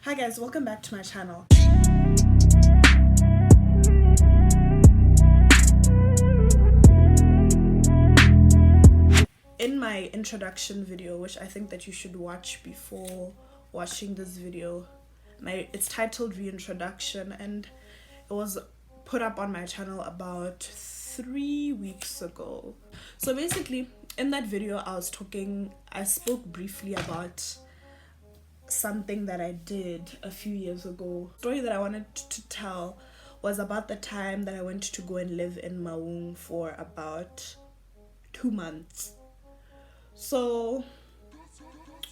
Hi guys, welcome back to my channel. In my introduction video, which I think that you should watch before watching this video, it's titled Reintroduction, and it was put up on my channel about 3 weeks ago. So basically, in that video, I spoke briefly about something that I did a few years ago. The story that I wanted to tell was about the time that I went to go and live in Maun for about 2 months. So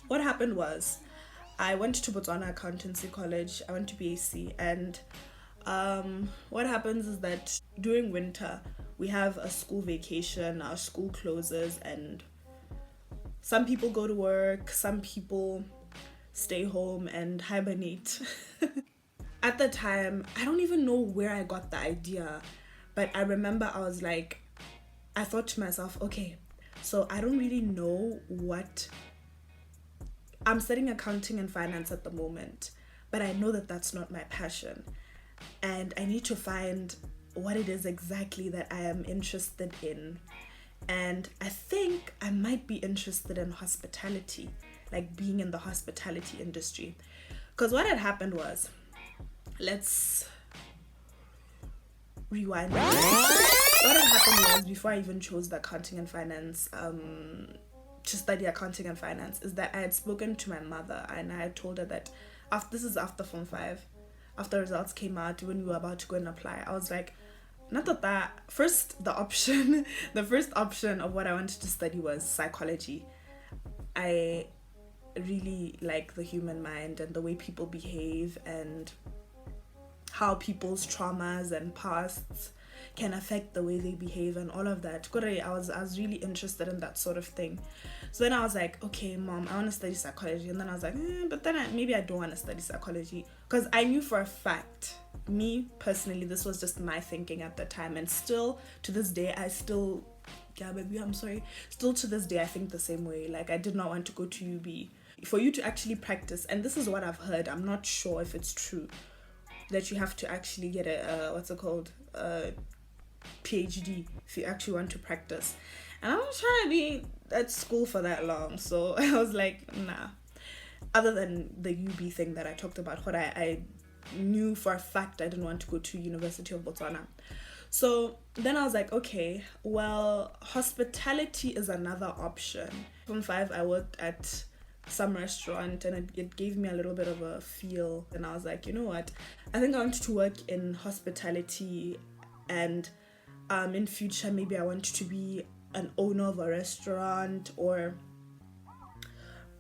what happened was, I went to Botswana Accountancy College. I went to BAC, and what happens is that during winter we have a school vacation, our school closes, and some people go to work, some people stay home and hibernate. At the time, I don't even know where I got the idea, but I remember I thought to myself, okay, so I don't really know what I'm studying accounting and finance at the moment, but I know that that's not my passion, and I need to find what it is exactly that I am interested in. And I think I might be interested in hospitality, like being in the hospitality industry. Because what had happened was, let's rewind. What had happened was, before I even chose the accounting and finance, to study accounting and finance, is that I had spoken to my mother and I had told her that this is after Form 5, after results came out, when we were about to go and apply. I was like, not that first, the first option of what I wanted to study was psychology. I really like the human mind and the way people behave and how people's traumas and pasts can affect the way they behave and all of that. I was really interested in that sort of thing. So then I was like, okay, mom, I want to study psychology. And then I was like, but then maybe I don't want to study psychology, because I knew for a fact, me personally, this was just my thinking at the time, and still to this day, still to this day I think the same way. Like, I did not want to go to UB. For you to actually practice, and this is what I've heard, I'm not sure if it's true, that you have to actually get a PhD if you actually want to practice. And I'm not trying to be at school for that long, so I was like, nah. Other than the UB thing that I talked about, what I knew for a fact I didn't want to go to University of Botswana. So then I was like, okay, well, hospitality is another option. From 5, I worked at some restaurant, and it gave me a little bit of a feel, and I was like, you know what, I think I want to work in hospitality, and in future maybe I want to be an owner of a restaurant, or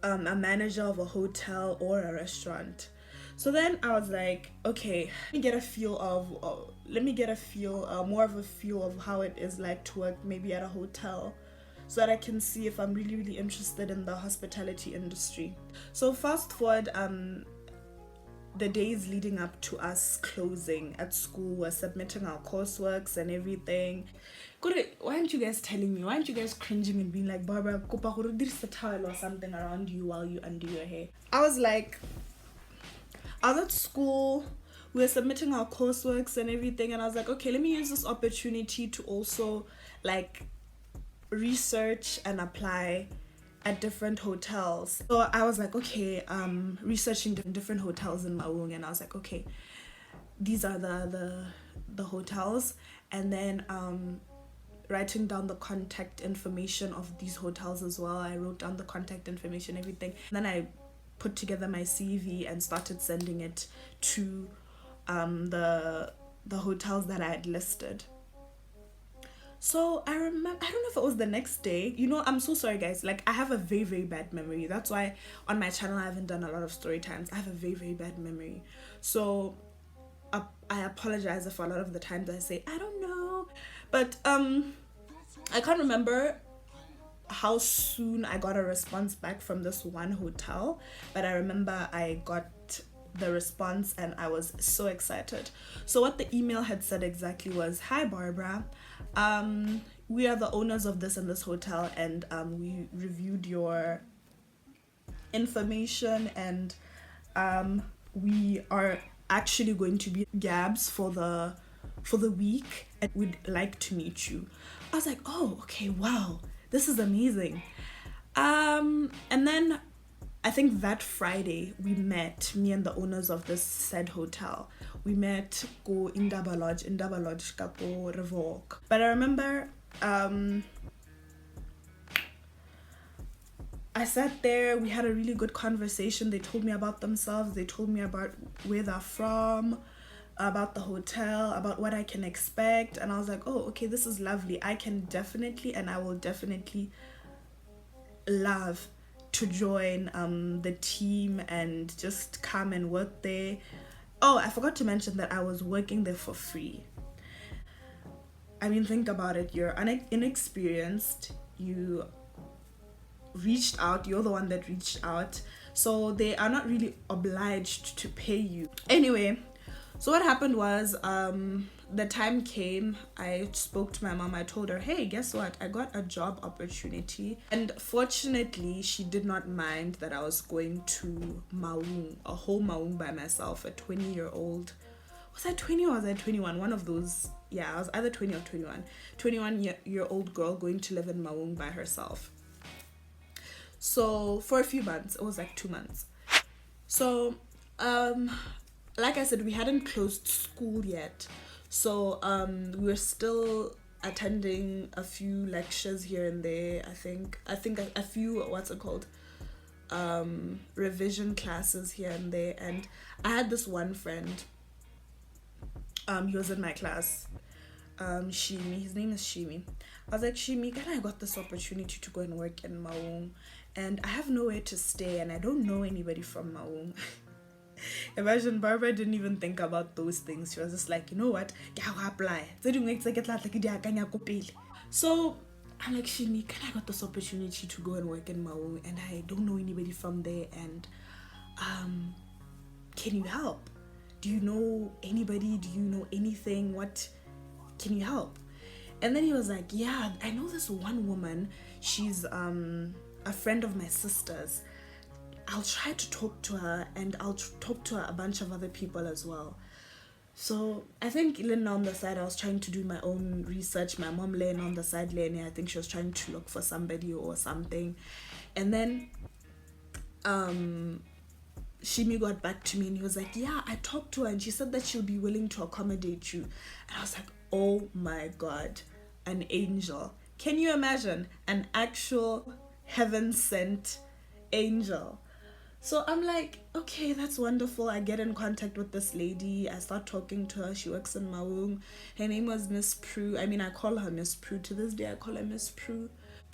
a manager of a hotel or a restaurant. So then I was like, okay, let me get a feel, more of a feel of how it is like to work maybe at a hotel, so that I can see if I'm really, really interested in the hospitality industry. So fast forward, the days leading up to us closing at school, we're submitting our courseworks and everything. Why aren't you guys telling me? Why aren't you guys cringing and being like, Barbara, there's a towel or something around you while you undo your hair? I was at school, we were submitting our courseworks and everything, and I was like, okay, let me use this opportunity to also like research and apply at different hotels. So I was like, okay, researching different hotels in Maun, and I was like, okay, these are the hotels, and then writing down the contact information of these hotels as well. I wrote down the contact information, everything. And then I put together my CV and started sending it to the hotels that I had listed. So I remember, I don't know if it was the next day. I'm so sorry guys, like, I have a very, very bad memory. That's why on my channel I haven't done a lot of story times. I have a very, very bad memory. So I apologize if a lot of the times I say I don't know, but I can't remember how soon I got a response back from this one hotel, but I remember I got the response and I was so excited. So what the email had said exactly was, hi Barbara, we are the owners of this and this hotel, and we reviewed your information, and we are actually going to be Gabs for the week, and we'd like to meet you. I was like, oh, okay, wow, this is amazing. And then I think that Friday we met, me and the owners of this said hotel. We met go Indaba Lodge ka go Revok. But I remember I sat there, we had a really good conversation. They told me about themselves, they told me about where they're from, about the hotel, about what I can expect. And I was like, oh, okay, this is lovely. I can definitely, and I will definitely love to join the team and just come and work there. Oh, I forgot to mention that I was working there for free. I mean, think about it. You're inexperienced. You reached out. You're the one that reached out. So they are not really obliged to pay you. Anyway, so what happened was the time came. I spoke to my mom. I told her, hey, guess what? I got a job opportunity. And fortunately, she did not mind that I was going to Maun, a whole Maun by myself, a 20-year-old. Was I 20 or was I 21? One of those. Yeah, I was either 20 or 21. 21-year-old girl going to live in Maun by herself. So for a few months, it was like 2 months. So, like I said, we hadn't closed school yet. So we were still attending a few lectures here and there. I think a few, what's it called? Revision classes here and there. And I had this one friend. He was in my class. Shimi, his name is Shimi. I was like, Shimi, I got this opportunity to go and work in Maun, and I have nowhere to stay, and I don't know anybody from Maun. Imagine Barbara didn't even think about those things. She was just like, you know what? Apply. So I'm like, Shimi, I got this opportunity to go and work in Maun, and I don't know anybody from there, and can you help? Do you know anybody? Do you know anything? What can you help? And then he was like, yeah, I know this one woman. She's a friend of my sister's. I'll try to talk to her, and I'll talk to a bunch of other people as well. So I think laying on the side, I was trying to do my own research. My mom laying on the side learning. I think she was trying to look for somebody or something. And then Shimi got back to me, and he was like, yeah, I talked to her and she said that she'll be willing to accommodate you. And I was like, oh my God, an angel. Can you imagine? An actual heaven-sent angel. So I'm like, okay, that's wonderful. I get in contact with this lady. I start talking to her. She works in Maun. Her name was Miss Prue. I mean, I call her Miss Prue. To this day, I call her Miss Prue.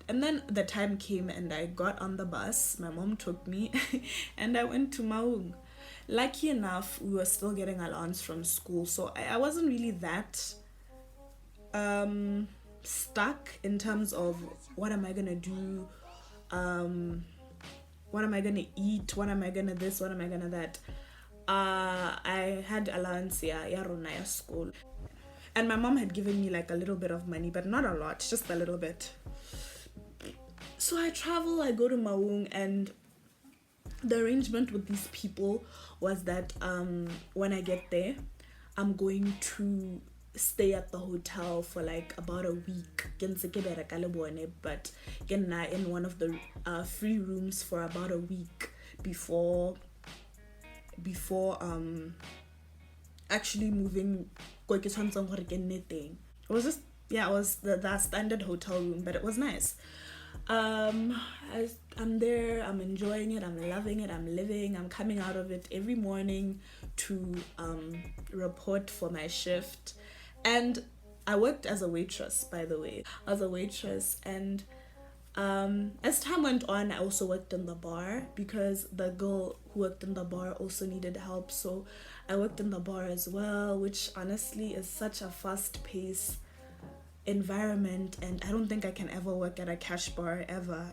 And then the time came and I got on the bus. My mom took me and I went to Maun. Lucky enough, we were still getting allowance from school. So I wasn't really that stuck in terms of what am I going to do? What am I going to eat? What am I going to this? What am I going to that? I had allowance ya school. And my mom had given me like a little bit of money, but not a lot, just a little bit. So I travel, I go to Maun, and the arrangement with these people was that when I get there, I'm going to stay at the hotel for like about a week. But in one of the free rooms for about a week before actually moving. It was just, yeah, it was the standard hotel room, but it was nice. I'm there, I'm enjoying it, I'm loving it, I'm living, I'm coming out of it every morning to report for my shift. And I worked as a waitress, by the way. I was a waitress, and as time went on, I also worked in the bar because the girl who worked in the bar also needed help. So I worked in the bar as well, which honestly is such a fast-paced environment, and I don't think I can ever work at a cash bar ever.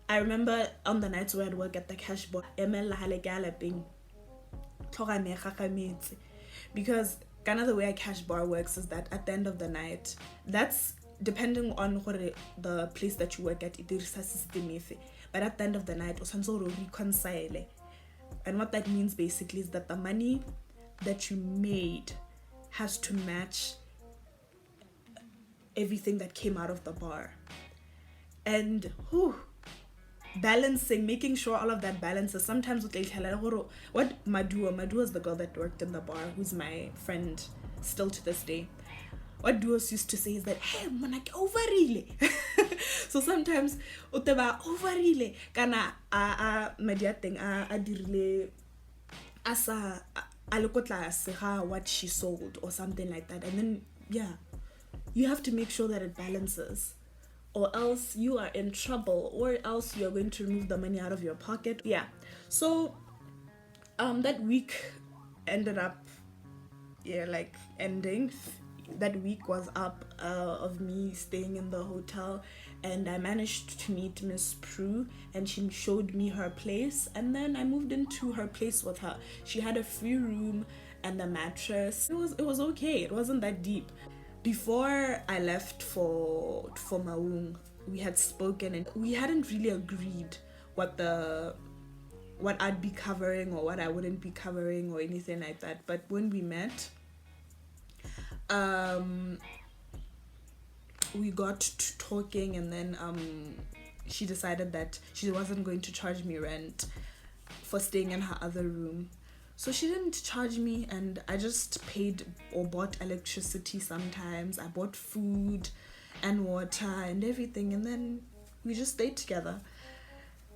I remember on the nights where I'd work at the cash bar, because kind of the way a cash bar works is that at the end of the night, that's depending on what the place that you work at, but at the end of the night o santse gore o reconcile. And what that means basically is that the money that you made has to match everything that came out of the bar. And balancing, making sure all of that balances. Sometimes what Madua is the girl that worked in the bar, who's my friend still to this day. What Duos used to say is that, hey, manake overile. So sometimes uteba overile kana mediating a dirile asa alokotla seha what she sold or something like that. And then you have to make sure that it balances, or else you are in trouble, or else you're going to remove the money out of your pocket. So that week ended up ending. That week was up of me staying in the hotel, and I managed to meet Miss Prue, and she showed me her place, and then I moved into her place with her. She had a free room and a mattress. It was okay. It wasn't that deep. Before I left for Maun, we had spoken, and we hadn't really agreed what I'd be covering or what I wouldn't be covering or anything like that. But when we met, we got to talking, and then she decided that she wasn't going to charge me rent for staying in her other room. So she didn't charge me, and I just paid or bought electricity sometimes. I bought food and water and everything, and then we just stayed together.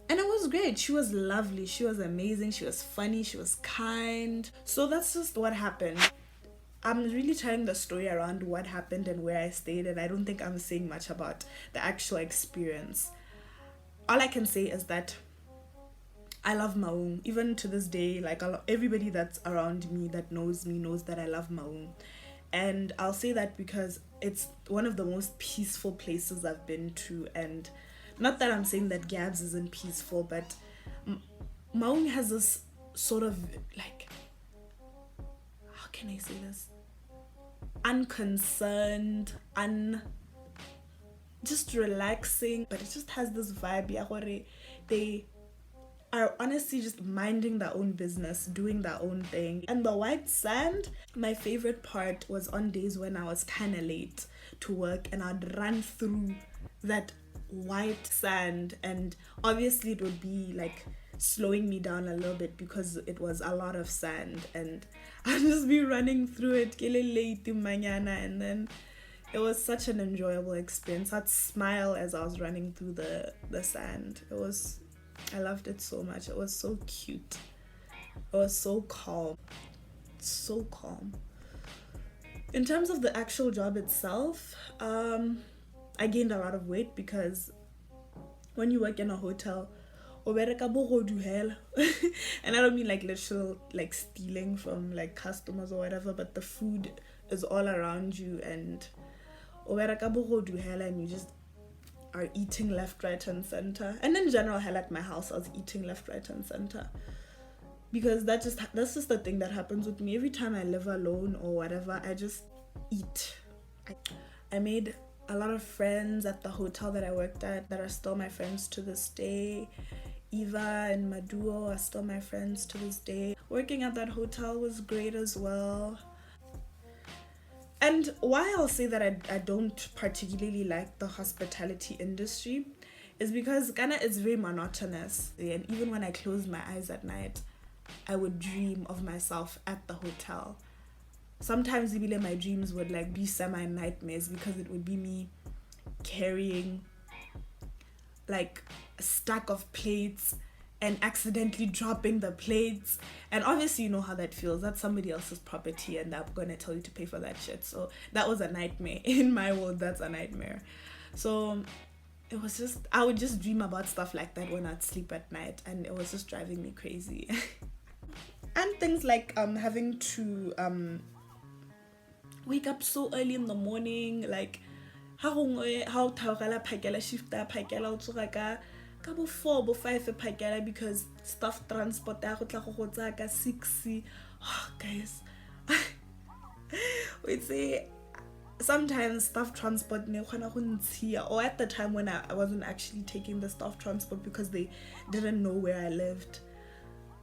And it was great. She was lovely. She was amazing. She was funny. She was kind. So that's just what happened. I'm really telling the story around what happened and where I stayed, and I don't think I'm saying much about the actual experience. All I can say is that I love Maun. Even to this day, everybody that's around me that knows me knows that I love Maun. And I'll say that because it's one of the most peaceful places I've been to. And not that I'm saying that Gabs isn't peaceful, but Maun has this sort of how can I say this? Unconcerned, just relaxing, but it just has this vibe. They are honestly just minding their own business, doing their own thing. And the white sand, my favorite part was on days when I was kind of late to work, and I'd run through that white sand, and obviously it would be slowing me down a little bit because it was a lot of sand, and I'd just be running through it, and then it was such an enjoyable experience. I'd smile as I was running through the sand. I loved it so much. It was so cute. It was so calm. So calm. In terms of the actual job itself, I gained a lot of weight because when you work in a hotel, and I don't mean literal stealing from customers or whatever, but the food is all around you, and you just are eating left, right, and center. And in general, hell, at my house, I was eating left, right, and center. Because that's just the thing that happens with me. Every time I live alone or whatever, I just eat. I made a lot of friends at the hotel that I worked at that are still my friends to this day. Eva and Maduo are still my friends to this day. Working at that hotel was great as well. And why I'll say that I don't particularly like the hospitality industry is because Ghana is very monotonous. And even when I close my eyes at night, I would dream of myself at the hotel. Sometimes even my dreams would be semi-nightmares because it would be me carrying a stack of plates and accidentally dropping the plates. And obviously you know how that feels. That's somebody else's property and they're gonna tell you to pay for that shit. So that was a nightmare. In my world, that's a nightmare. So it was just, I would just dream about stuff like that when I'd sleep at night, and it was just driving me crazy. And things like having to wake up so early in the morning, how taogela phakela shifta phakela o tsoga ka bo 4 bo 5 phakela because staff transport ya go tla go tsaya ka 6. Oh, guys, wait, say sometimes staff transport or at the time when I wasn't actually taking the staff transport because they didn't know where I lived,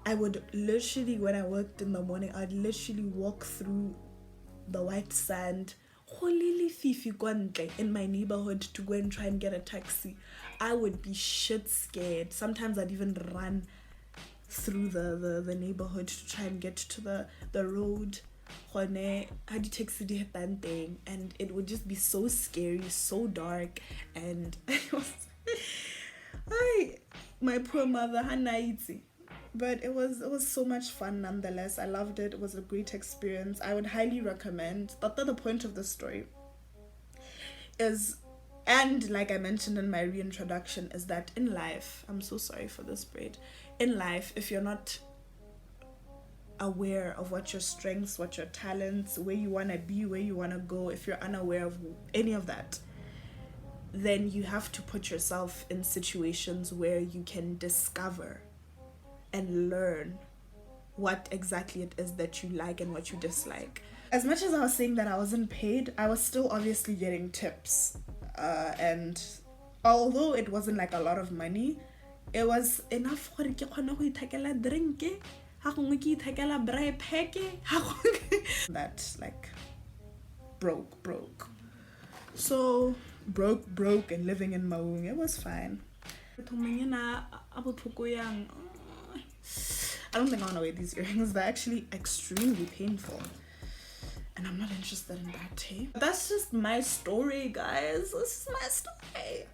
I would literally, when I worked in the morning, I'd literally walk through the white sand in my neighborhood to go and try and get a taxi. I would be shit scared. Sometimes I'd even run through the neighborhood to try and get to the road. And it would just be so scary, so dark, and it was my poor mother, Hanaiti. But it was so much fun nonetheless. I loved it. It was a great experience. I would highly recommend. But the point of the story is, and like I mentioned in my reintroduction, is that in life, I'm so sorry for this braid. In life, if you're not aware of what your strengths, what your talents, where you want to be, where you want to go, if you're unaware of any of that, then you have to put yourself in situations where you can discover and learn what exactly it is that you like and what you dislike. As much as I was saying that I wasn't paid, I was still obviously getting tips. And although it wasn't like a lot of money, it was enough for ke khona go ithekela drink, ha gongwe ke ithekela braai pack, that like broke. So broke and living in Maun, it was fine. I don't think I want to wear these earrings. They're actually extremely painful, and I'm not interested in that tape. That's just my story, guys. This is my story.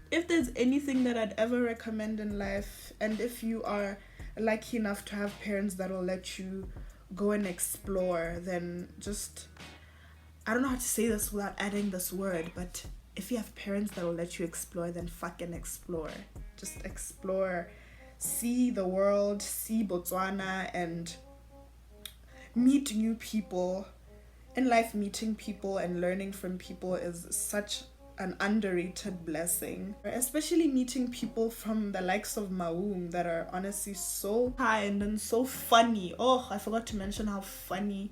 If there's anything that I'd ever recommend in life, and if you are lucky enough to have parents that will let you go and explore, then just, I don't know how to say this without adding this word, but if you have parents that will let you explore, then fucking explore. Just explore. See the world, see Botswana, and meet new people. In life, meeting people and learning from people is such an underrated blessing. Especially meeting people from the likes of Maun that are honestly so kind and so funny. Oh, I forgot to mention how funny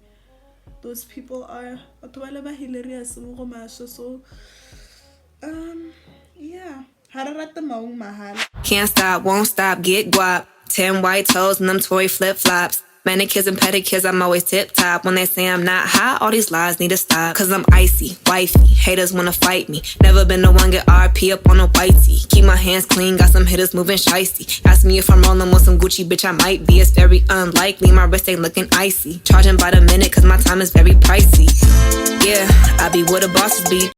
those people are. Hilarious. So, yeah. Can't stop, won't stop, get guap. 10 white toes and them Tory flip-flops. Manicures and pedicures, I'm always tip-top. When they say I'm not hot, all these lies need to stop. Cause I'm icy, wifey, haters wanna fight me. Never been the one get RP up on a whitey. Keep my hands clean, got some hitters moving shicey. Ask me if I'm rolling with some Gucci, bitch, I might be. It's very unlikely, my wrist ain't looking icy. Charging by the minute cause my time is very pricey. Yeah, I be where the bosses be.